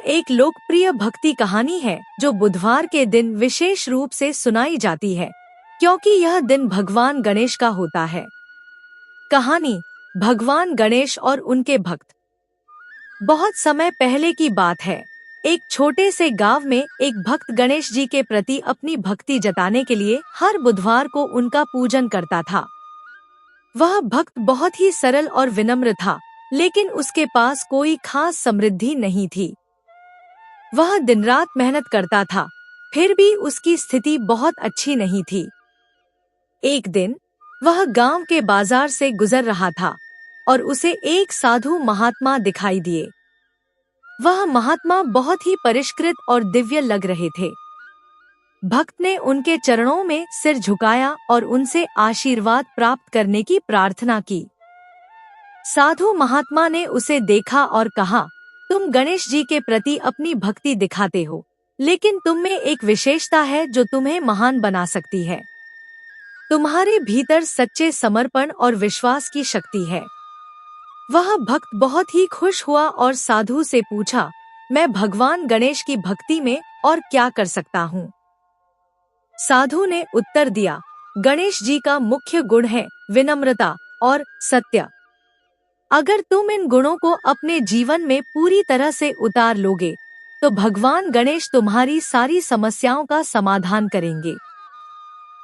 एक लोकप्रिय भक्ति कहानी है जो बुधवार के दिन विशेष रूप से सुनाई जाती है, क्योंकि यह दिन भगवान गणेश का होता है। कहानी भगवान गणेश और उनके भक्त। बहुत समय पहले की बात है। एक छोटे से गांव में एक भक्त गणेश जी के प्रति अपनी भक्ति जताने के लिए हर बुधवार को उनका पूजन करता था। वह भक्त बहुत ही सरल और विनम्र था, लेकिन उसके पास कोई खास समृद्धि नहीं थी। वह दिन रात मेहनत करता था, फिर भी उसकी स्थिति बहुत अच्छी नहीं थी। एक दिन वह गांव के बाजार से गुजर रहा था और उसे एक साधु महात्मा दिखाई दिए। वह महात्मा बहुत ही परिष्कृत और दिव्य लग रहे थे। भक्त ने उनके चरणों में सिर झुकाया और उनसे आशीर्वाद प्राप्त करने की प्रार्थना की। साधु महात्मा ने उसे देखा और कहा, तुम गणेश जी के प्रति अपनी भक्ति दिखाते हो, लेकिन तुम में एक विशेषता है जो तुम्हें महान बना सकती है। तुम्हारे भीतर सच्चे समर्पण और विश्वास की शक्ति है। वह भक्त बहुत ही खुश हुआ और साधु से पूछा, मैं भगवान गणेश की भक्ति में और क्या कर सकता हूँ? साधु ने उत्तर दिया, गणेश जी का मुख्य गुण है विनम्रता और सत्य। अगर तुम इन गुणों को अपने जीवन में पूरी तरह से उतार लोगे, तो भगवान गणेश तुम्हारी सारी समस्याओं का समाधान करेंगे।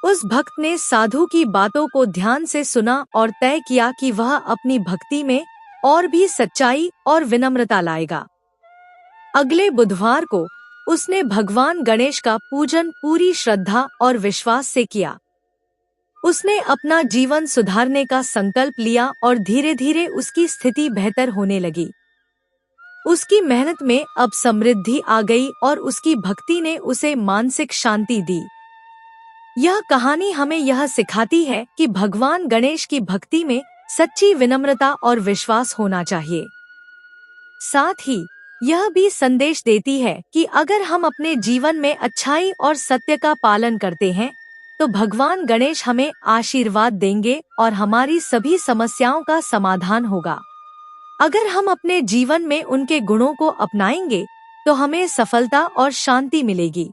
उस भक्त ने साधु की बातों को ध्यान से सुना और तय किया कि वह अपनी भक्ति में और भी सच्चाई और विनम्रता लाएगा। अगले बुधवार को उसने भगवान गणेश का पूजन पूरी श्रद्धा और विश्वास से किया। उसने अपना जीवन सुधारने का संकल्प लिया और धीरे धीरे उसकी स्थिति बेहतर होने लगी। उसकी मेहनत में अब समृद्धि आ गई और उसकी भक्ति ने उसे मानसिक शांति दी। यह कहानी हमें यह सिखाती है कि भगवान गणेश की भक्ति में सच्ची विनम्रता और विश्वास होना चाहिए। साथ ही यह भी संदेश देती है कि अगर हम अपने जीवन में अच्छाई और सत्य का पालन करते हैं, तो भगवान गणेश हमें आशीर्वाद देंगे और हमारी सभी समस्याओं का समाधान होगा। अगर हम अपने जीवन में उनके गुणों को अपनाएंगे, तो हमें सफलता और शांति मिलेगी।